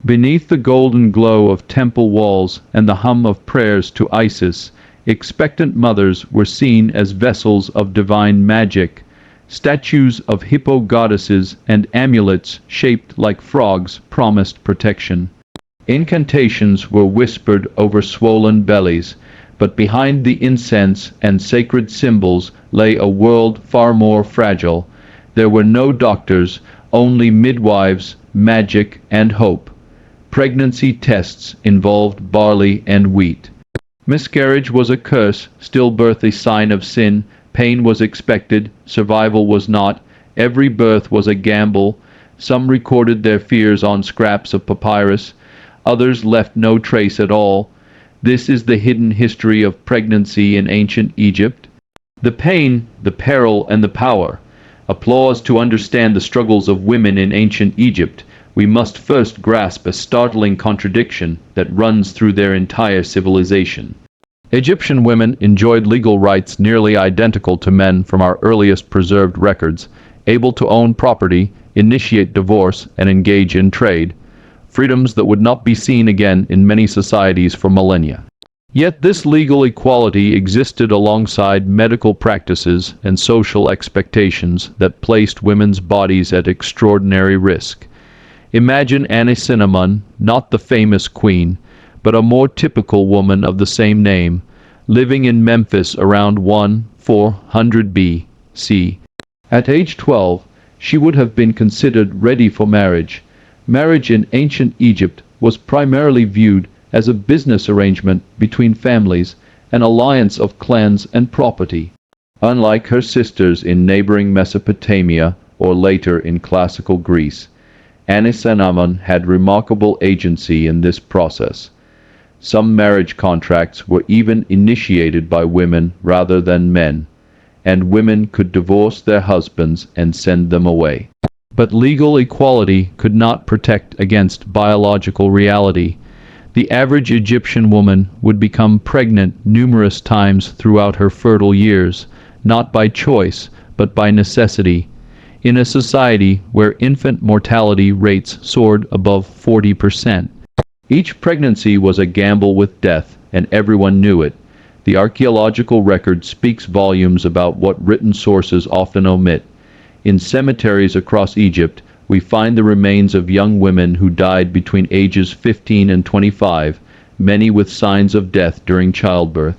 Beneath the golden glow of temple walls and the hum of prayers to Isis, expectant mothers were seen as vessels of divine magic. Statues of hippo goddesses and amulets shaped like frogs promised protection. Incantations were whispered over swollen bellies, but behind the incense and sacred symbols lay a world far more fragile. There were no doctors, only midwives, magic, and hope. Pregnancy tests involved barley and wheat. Miscarriage was a curse, stillbirth a sign of sin, pain was expected, survival was not, every birth was a gamble. Some recorded their fears on scraps of papyrus, others left no trace at all. This is the hidden history of pregnancy in ancient Egypt. The pain, the peril, and the power. Applause to understand the struggles of women in ancient Egypt. We must first grasp a startling contradiction that runs through their entire civilization. Egyptian women enjoyed legal rights nearly identical to men from our earliest preserved records, able to own property, initiate divorce, and engage in trade. Freedoms that would not be seen again in many societies for millennia. Yet this legal equality existed alongside medical practices and social expectations that placed women's bodies at extraordinary risk. Imagine Anisinamon, not the famous queen, but a more typical woman of the same name, living in Memphis around 1400 B.C. At age 12, she would have been considered ready for marriage. Marriage in ancient Egypt was primarily viewed as a business arrangement between families, an alliance of clans and property. Unlike her sisters in neighboring Mesopotamia or later in classical Greece, Anisinamon had remarkable agency in this process. Some marriage contracts were even initiated by women rather than men, and women could divorce their husbands and send them away. But legal equality could not protect against biological reality. The average Egyptian woman would become pregnant numerous times throughout her fertile years, not by choice, but by necessity. In a society where infant mortality rates soared above 40%. Each pregnancy was a gamble with death, and everyone knew it. The archaeological record speaks volumes about what written sources often omit. In cemeteries across Egypt, we find the remains of young women who died between ages 15 and 25, many with signs of death during childbirth.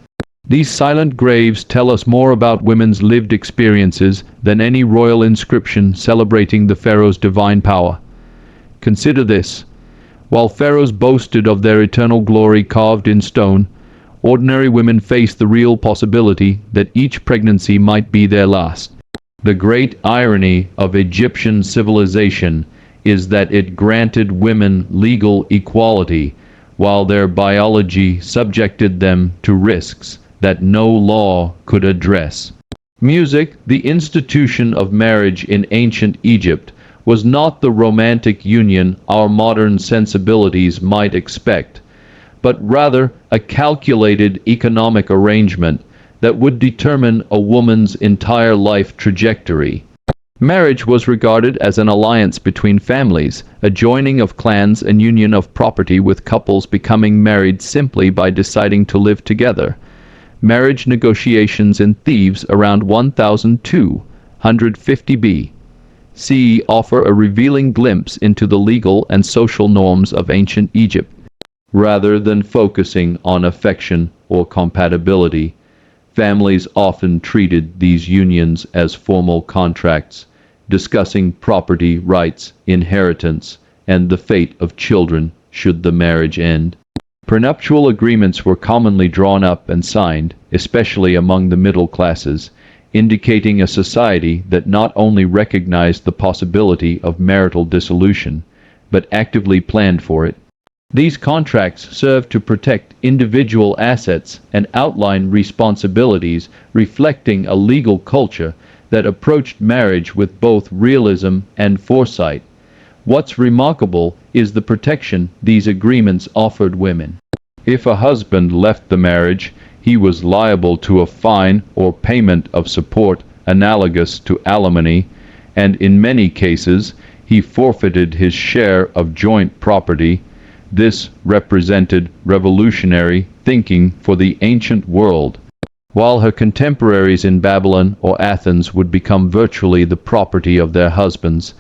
These silent graves tell us more about women's lived experiences than any royal inscription celebrating the pharaoh's divine power. Consider this. While pharaohs boasted of their eternal glory carved in stone, ordinary women faced the real possibility that each pregnancy might be their last. The great irony of Egyptian civilization is that it granted women legal equality, while their biology subjected them to risks that no law could address. Music, the institution of marriage in ancient Egypt, was not the romantic union our modern sensibilities might expect, but rather a calculated economic arrangement that would determine a woman's entire life trajectory. Marriage was regarded as an alliance between families, a joining of clans and union of property, with couples becoming married simply by deciding to live together. Marriage negotiations in Thebes around 1250 B.C. offer a revealing glimpse into the legal and social norms of ancient Egypt. Rather than focusing on affection or compatibility, families often treated these unions as formal contracts, discussing property rights, inheritance, and the fate of children should the marriage end. Prenuptial agreements were commonly drawn up and signed, especially among the middle classes, indicating a society that not only recognized the possibility of marital dissolution, but actively planned for it. These contracts serve to protect individual assets and outline responsibilities, reflecting a legal culture that approached marriage with both realism and foresight. What's remarkable is the protection these agreements offered women. If a husband left the marriage, he was liable to a fine or payment of support analogous to alimony, and in many cases, he forfeited his share of joint property. This represented revolutionary thinking for the ancient world. While her contemporaries in Babylon or Athens would become virtually the property of their husbands,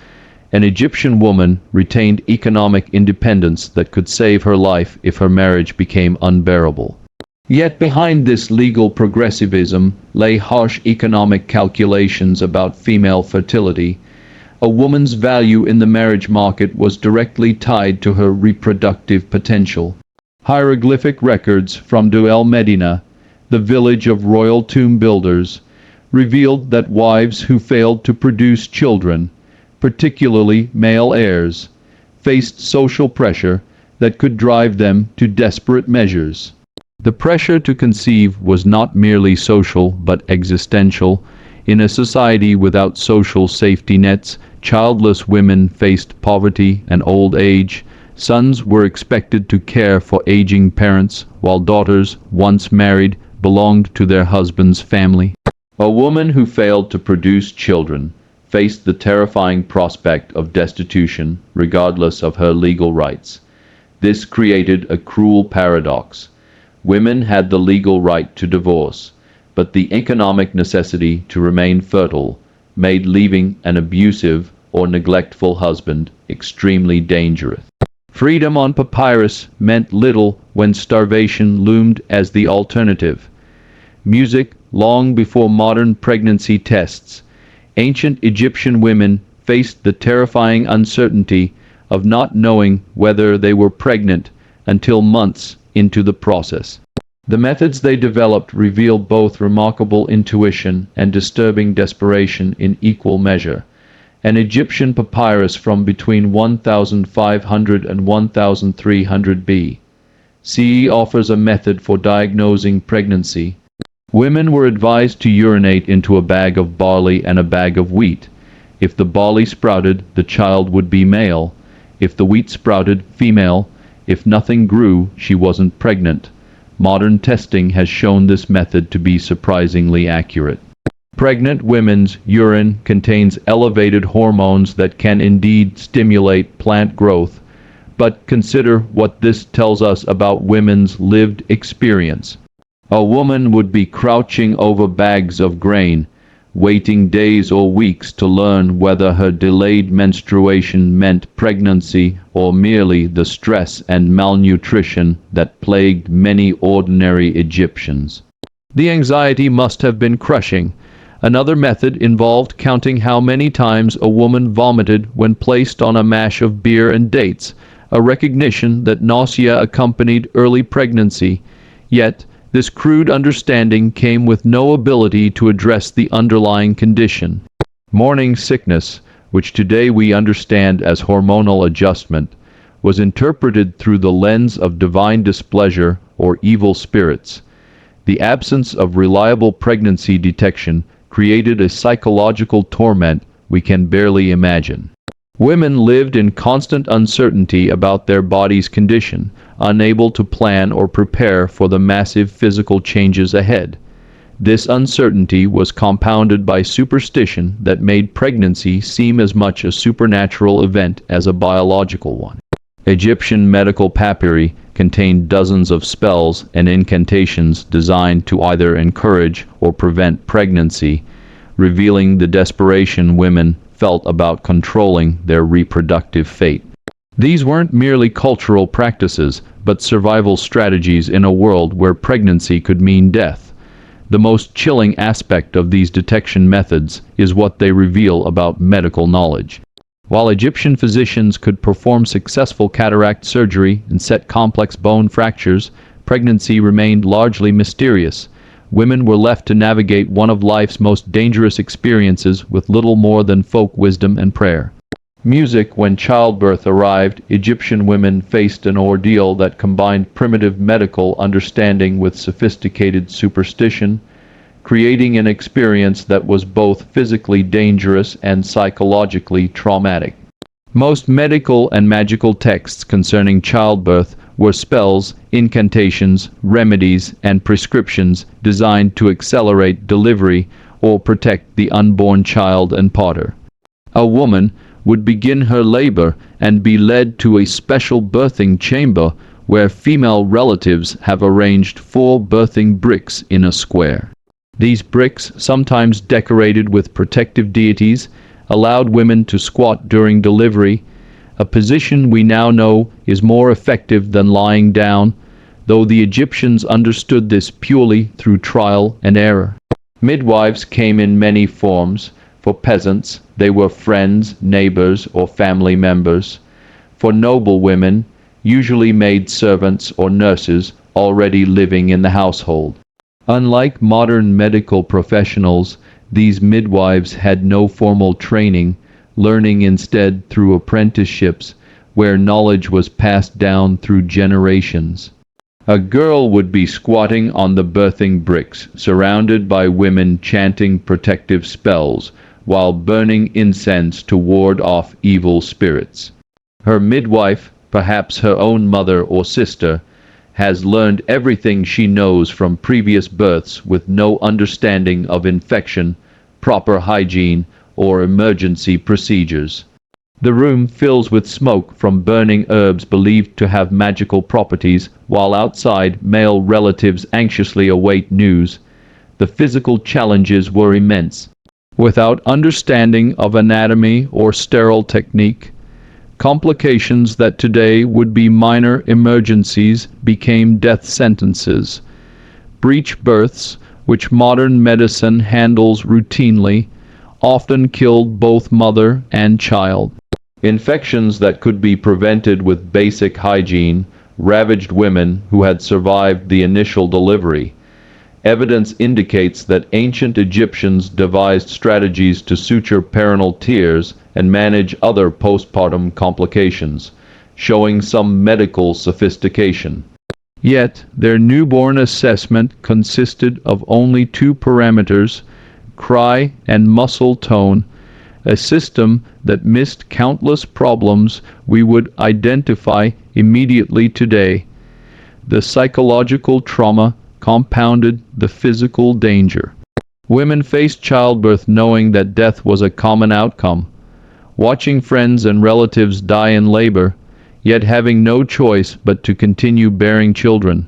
an Egyptian woman retained economic independence that could save her life if her marriage became unbearable. Yet behind this legal progressivism lay harsh economic calculations about female fertility. A woman's value in the marriage market was directly tied to her reproductive potential. Hieroglyphic records from Duel Medina, the village of royal tomb builders, revealed that wives who failed to produce children, particularly male heirs, faced social pressure that could drive them to desperate measures. The pressure to conceive was not merely social but existential. In a society without social safety nets, childless women faced poverty and old age. Sons were expected to care for aging parents, while daughters, once married, belonged to their husband's family. A woman who failed to produce children faced the terrifying prospect of destitution regardless of her legal rights. This created a cruel paradox. Women had the legal right to divorce, but the economic necessity to remain fertile made leaving an abusive or neglectful husband extremely dangerous. Freedom on papyrus meant little when starvation loomed as the alternative. Music, long before modern pregnancy tests, ancient Egyptian women faced the terrifying uncertainty of not knowing whether they were pregnant until months into the process. The methods they developed reveal both remarkable intuition and disturbing desperation in equal measure. An Egyptian papyrus from between 1500 and 1300 BCE offers a method for diagnosing pregnancy. Women were advised to urinate into a bag of barley and a bag of wheat. If the barley sprouted, the child would be male. If the wheat sprouted, female. If nothing grew, she wasn't pregnant. Modern testing has shown this method to be surprisingly accurate. Pregnant women's urine contains elevated hormones that can indeed stimulate plant growth, but consider what this tells us about women's lived experience. A woman would be crouching over bags of grain, waiting days or weeks to learn whether her delayed menstruation meant pregnancy or merely the stress and malnutrition that plagued many ordinary Egyptians. The anxiety must have been crushing. Another method involved counting how many times a woman vomited when placed on a mash of beer and dates, a recognition that nausea accompanied early pregnancy. Yet, this crude understanding came with no ability to address the underlying condition. Morning sickness, which today we understand as hormonal adjustment, was interpreted through the lens of divine displeasure or evil spirits. The absence of reliable pregnancy detection created a psychological torment we can barely imagine. Women lived in constant uncertainty about their body's condition, unable to plan or prepare for the massive physical changes ahead. This uncertainty was compounded by superstition that made pregnancy seem as much a supernatural event as a biological one. Egyptian medical papyri contained dozens of spells and incantations designed to either encourage or prevent pregnancy, revealing the desperation women felt about controlling their reproductive fate. These weren't merely cultural practices, but survival strategies in a world where pregnancy could mean death. The most chilling aspect of these detection methods is what they reveal about medical knowledge. While Egyptian physicians could perform successful cataract surgery and set complex bone fractures, pregnancy remained largely mysterious. Women were left to navigate one of life's most dangerous experiences with little more than folk wisdom and prayer. Music. When childbirth arrived, Egyptian women faced an ordeal that combined primitive medical understanding with sophisticated superstition, creating an experience that was both physically dangerous and psychologically traumatic. Most medical and magical texts concerning childbirth were spells, incantations, remedies, and prescriptions designed to accelerate delivery or protect the unborn child and partner. A woman would begin her labor and be led to a special birthing chamber where female relatives have arranged 4 birthing bricks in a square. These bricks, sometimes decorated with protective deities, allowed women to squat during delivery, a position we now know is more effective than lying down, though the Egyptians understood this purely through trial and error. Midwives came in many forms. For peasants, they were friends, neighbors, or family members. For noble women, usually maid servants or nurses already living in the household. Unlike modern medical professionals, these midwives had no formal training, learning instead through apprenticeships, where knowledge was passed down through generations. A girl would be squatting on the birthing bricks, surrounded by women chanting protective spells, while burning incense to ward off evil spirits. Her midwife, perhaps her own mother or sister, has learned everything she knows from previous births with no understanding of infection, proper hygiene, or emergency procedures. The room fills with smoke from burning herbs believed to have magical properties, while outside male relatives anxiously await news. The physical challenges were immense. Without understanding of anatomy or sterile technique, complications that today would be minor emergencies became death sentences. Breech births, which modern medicine handles routinely, often killed both mother and child. Infections that could be prevented with basic hygiene ravaged women who had survived the initial delivery. Evidence indicates that ancient Egyptians devised strategies to suture parental tears and manage other postpartum complications, showing some medical sophistication. Yet, their newborn assessment consisted of only 2 parameters, cry and muscle tone, a system that missed countless problems we would identify immediately today. The psychological trauma compounded the physical danger. Women faced childbirth knowing that death was a common outcome, watching friends and relatives die in labor, yet having no choice but to continue bearing children.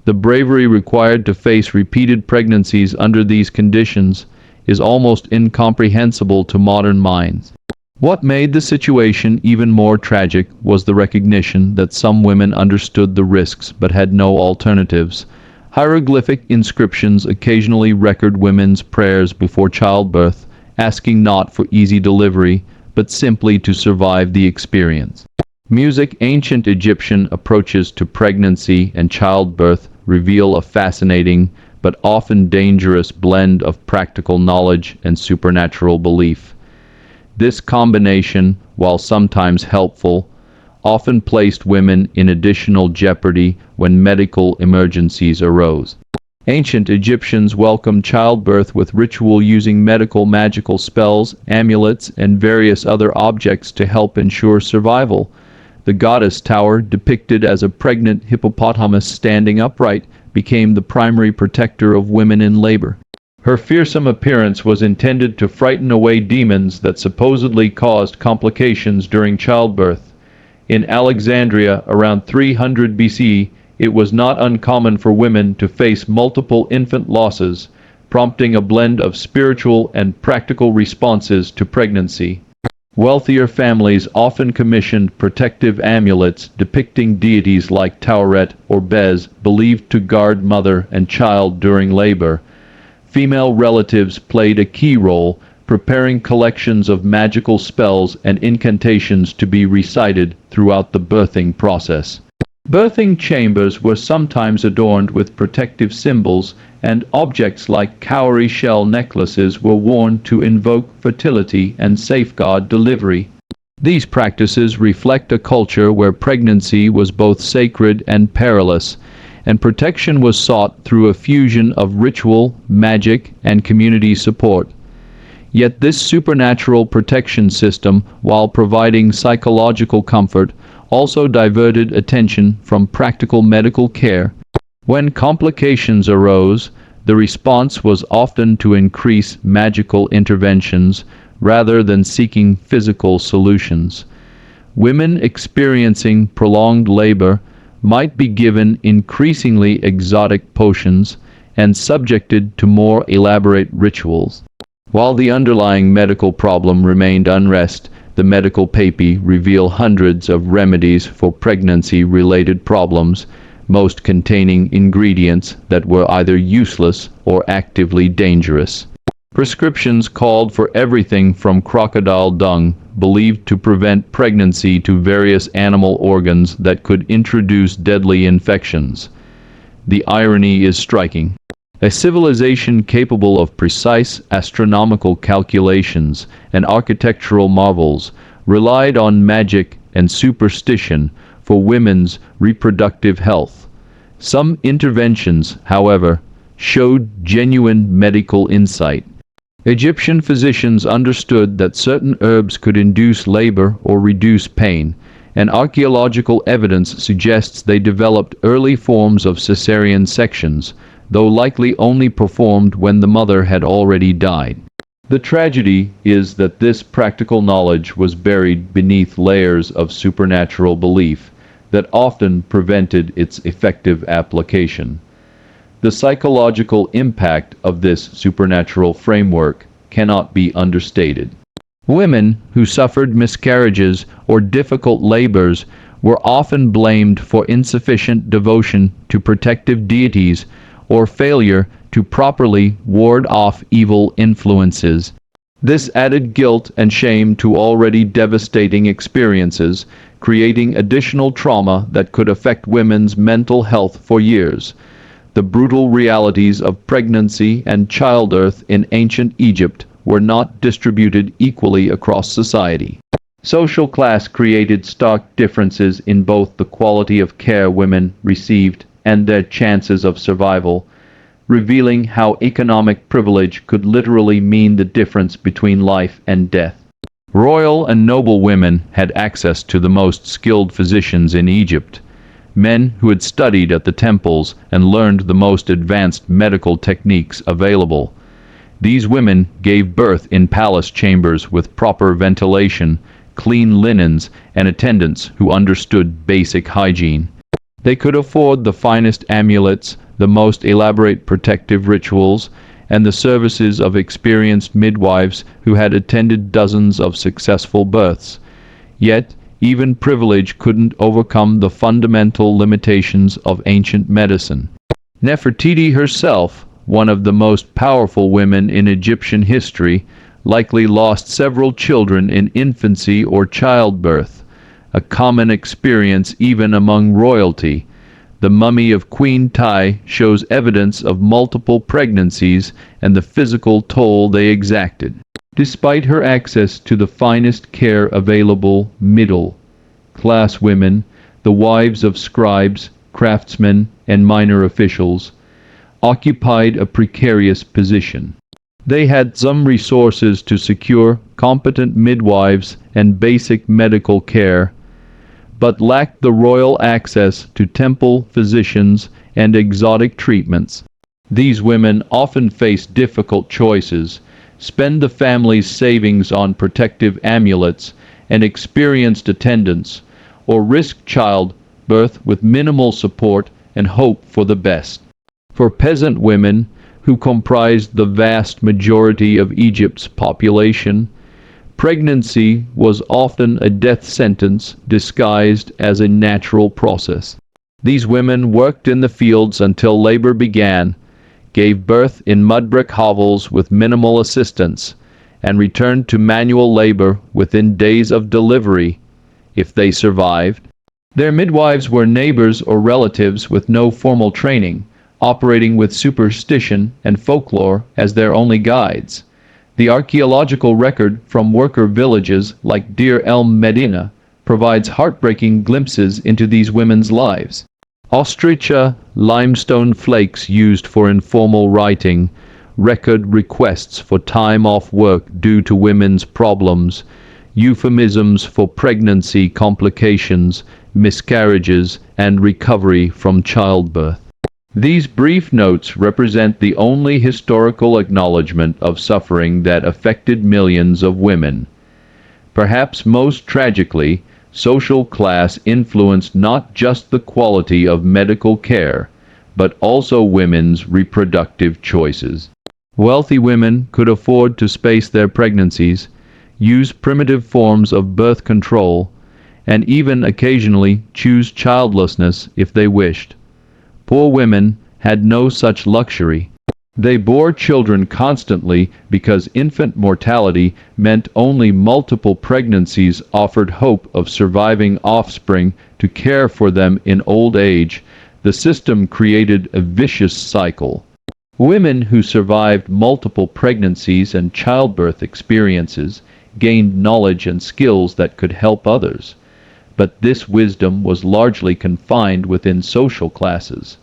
The bravery required to face repeated pregnancies under these conditions is almost incomprehensible to modern minds. What made the situation even more tragic was the recognition that some women understood the risks but had no alternatives. Hieroglyphic inscriptions occasionally record women's prayers before childbirth, asking not for easy delivery, but simply to survive the experience. Music. Ancient Egyptian approaches to pregnancy and childbirth reveal a fascinating but often dangerous blend of practical knowledge and supernatural belief. This combination, while sometimes helpful, often placed women in additional jeopardy when medical emergencies arose. Ancient Egyptians welcomed childbirth with ritual using magical spells, amulets, and various other objects to help ensure survival. The goddess tower, depicted as a pregnant hippopotamus standing upright, became the primary protector of women in labor. Her fearsome appearance was intended to frighten away demons that supposedly caused complications during childbirth. In Alexandria, around 300 BC, it was not uncommon for women to face multiple infant losses, prompting a blend of spiritual and practical responses to pregnancy. Wealthier families often commissioned protective amulets depicting deities like Taweret or Bez, believed to guard mother and child during labor. Female relatives played a key role, preparing collections of magical spells and incantations to be recited throughout the birthing process. Birthing chambers were sometimes adorned with protective symbols, and objects like cowrie shell necklaces were worn to invoke fertility and safeguard delivery. These practices reflect a culture where pregnancy was both sacred and perilous, and protection was sought through a fusion of ritual, magic, and community support. Yet this supernatural protection system, while providing psychological comfort, also diverted attention from practical medical care. When complications arose, the response was often to increase magical interventions, rather than seeking physical solutions. Women experiencing prolonged labor might be given increasingly exotic potions and subjected to more elaborate rituals. While the underlying medical problem remained unrest, the medical papyri reveal hundreds of remedies for pregnancy-related problems, most containing ingredients that were either useless or actively dangerous. Prescriptions called for everything from crocodile dung, believed to prevent pregnancy, to various animal organs that could introduce deadly infections. The irony is striking. A civilization capable of precise astronomical calculations and architectural marvels relied on magic and superstition for women's reproductive health. Some interventions, however, showed genuine medical insight. Egyptian physicians understood that certain herbs could induce labor or reduce pain, and archaeological evidence suggests they developed early forms of cesarean sections, though likely only performed when the mother had already died. The tragedy is that this practical knowledge was buried beneath layers of supernatural belief that often prevented its effective application. The psychological impact of this supernatural framework cannot be understated. Women who suffered miscarriages or difficult labors were often blamed for insufficient devotion to protective deities or failure to properly ward off evil influences. This added guilt and shame to already devastating experiences, creating additional trauma that could affect women's mental health for years. The brutal realities of pregnancy and childbirth in ancient Egypt were not distributed equally across society. Social class created stark differences in both the quality of care women received and their chances of survival, revealing how economic privilege could literally mean the difference between life and death. Royal and noble women had access to the most skilled physicians in Egypt, men who had studied at the temples and learned the most advanced medical techniques available. These women gave birth in palace chambers with proper ventilation, clean linens, and attendants who understood basic hygiene. They could afford the finest amulets, the most elaborate protective rituals, and the services of experienced midwives who had attended dozens of successful births. Yet, even privilege couldn't overcome the fundamental limitations of ancient medicine. Nefertiti herself, one of the most powerful women in Egyptian history, likely lost several children in infancy or childbirth, a common experience even among royalty. The mummy of Queen Tai shows evidence of multiple pregnancies and the physical toll they exacted. Despite her access to the finest care available, middle-class women, the wives of scribes, craftsmen, and minor officials, occupied a precarious position. They had some resources to secure competent midwives and basic medical care, but lacked the royal access to temple physicians and exotic treatments. These women often faced difficult choices: spend the family's savings on protective amulets and experienced attendants, or risk childbirth with minimal support and hope for the best. For peasant women, who comprised the vast majority of Egypt's population, pregnancy was often a death sentence disguised as a natural process. These women worked in the fields until labor began, gave birth in mud-brick hovels with minimal assistance, and returned to manual labor within days of delivery, if they survived. Their midwives were neighbors or relatives with no formal training, operating with superstition and folklore as their only guides. The archaeological record from worker villages like Deir el-Medina provides heartbreaking glimpses into these women's lives. Ostrich limestone flakes used for informal writing, record requests for time off work due to women's problems, euphemisms for pregnancy complications, miscarriages, and recovery from childbirth. These brief notes represent the only historical acknowledgement of suffering that affected millions of women. Perhaps most tragically, social class influenced not just the quality of medical care, but also women's reproductive choices. Wealthy women could afford to space their pregnancies, use primitive forms of birth control, and even occasionally choose childlessness if they wished. Poor women had no such luxury. They bore children constantly because infant mortality meant only multiple pregnancies offered hope of surviving offspring to care for them in old age. The system created a vicious cycle. Women who survived multiple pregnancies and childbirth experiences gained knowledge and skills that could help others. But this wisdom was largely confined within social classes.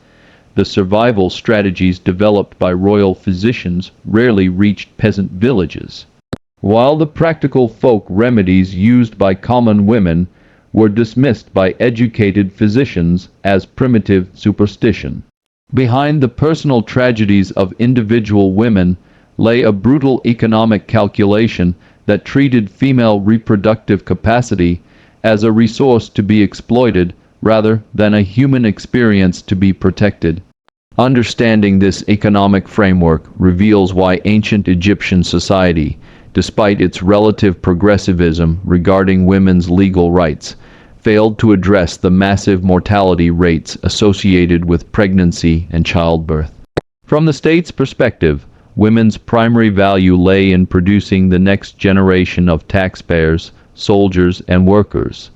The survival strategies developed by royal physicians rarely reached peasant villages, while the practical folk remedies used by common women were dismissed by educated physicians as primitive superstition. Behind the personal tragedies of individual women lay a brutal economic calculation that treated female reproductive capacity as a resource to be exploited rather than a human experience to be protected. Understanding this economic framework reveals why ancient Egyptian society, despite its relative progressivism regarding women's legal rights, failed to address the massive mortality rates associated with pregnancy and childbirth. From the state's perspective, women's primary value lay in producing the next generation of taxpayers, soldiers, and workers.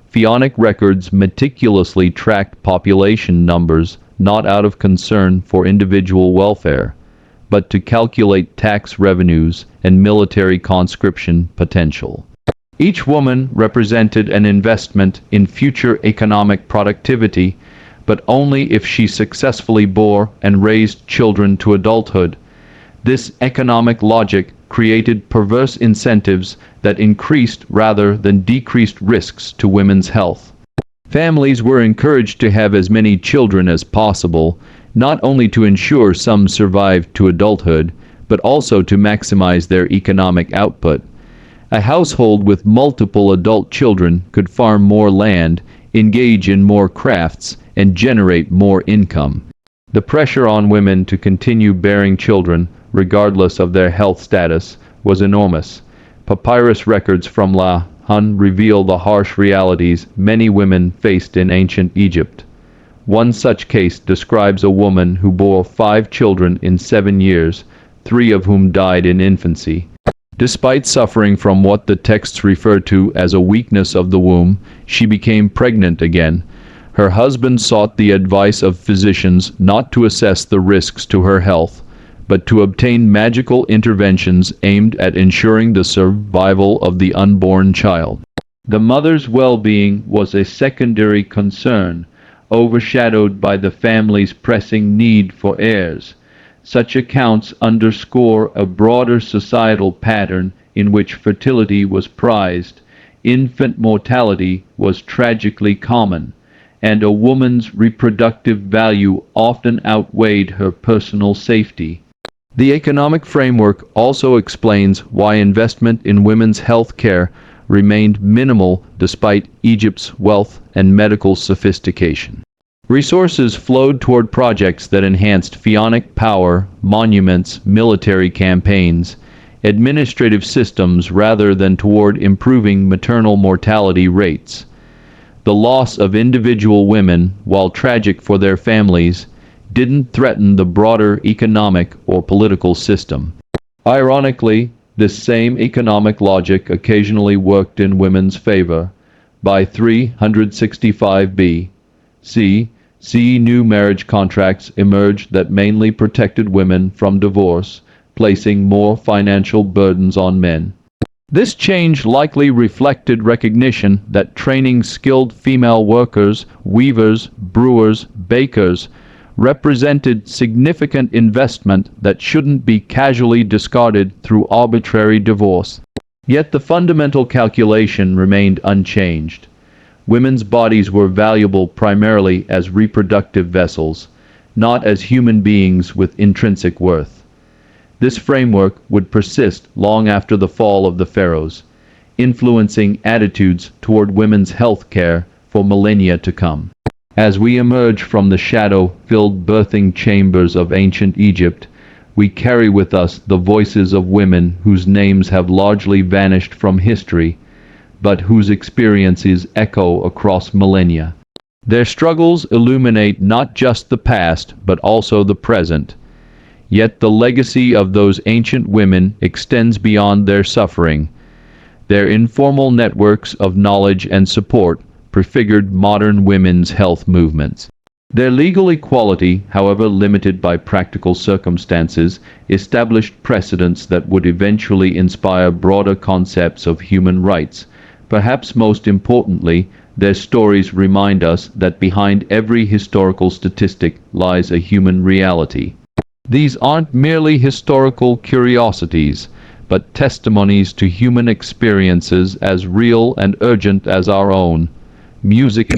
Pharaonic records meticulously tracked population numbers not out of concern for individual welfare, but to calculate tax revenues and military conscription potential. Each woman represented an investment in future economic productivity, but only if she successfully bore and raised children to adulthood. This economic logic created perverse incentives that increased rather than decreased risks to women's health. Families were encouraged to have as many children as possible, not only to ensure some survived to adulthood, but also to maximize their economic output. A household with multiple adult children could farm more land, engage in more crafts, and generate more income. The pressure on women to continue bearing children, regardless of their health status, was enormous. Papyrus records from La Hun reveal the harsh realities many women faced in ancient Egypt. One such case describes a woman who bore 5 children in 7 years, 3 of whom died in infancy. Despite suffering from what the texts refer to as a weakness of the womb, she became pregnant again. Her husband sought the advice of physicians not to assess the risks to her health, but to obtain magical interventions aimed at ensuring the survival of the unborn child. The mother's well-being was a secondary concern, overshadowed by the family's pressing need for heirs. Such accounts underscore a broader societal pattern in which fertility was prized, infant mortality was tragically common, and a woman's reproductive value often outweighed her personal safety. The economic framework also explains why investment in women's health care remained minimal despite Egypt's wealth and medical sophistication. Resources flowed toward projects that enhanced pharaonic power, monuments, military campaigns, administrative systems rather than toward improving maternal mortality rates. The loss of individual women, while tragic for their families, didn't threaten the broader economic or political system. Ironically, this same economic logic occasionally worked in women's favor. By 365 B.C., new marriage contracts emerged that mainly protected women from divorce, placing more financial burdens on men. This change likely reflected recognition that training skilled female workers, weavers, brewers, bakers, represented significant investment that shouldn't be casually discarded through arbitrary divorce. Yet the fundamental calculation remained unchanged. Women's bodies were valuable primarily as reproductive vessels. not as human beings with intrinsic worth. This framework would persist long after the fall of the pharaohs, influencing attitudes toward women's health care for millennia to come. As we emerge from the shadow-filled birthing chambers of ancient Egypt, we carry with us the voices of women whose names have largely vanished from history, but whose experiences echo across millennia. Their struggles illuminate not just the past, but also the present. Yet the legacy of those ancient women extends beyond their suffering. Their informal networks of knowledge and support prefigured modern women's health movements. Their legal equality, however limited by practical circumstances, established precedents that would eventually inspire broader concepts of human rights. Perhaps most importantly, their stories remind us that behind every historical statistic lies a human reality. These aren't merely historical curiosities, but testimonies to human experiences as real and urgent as our own. Music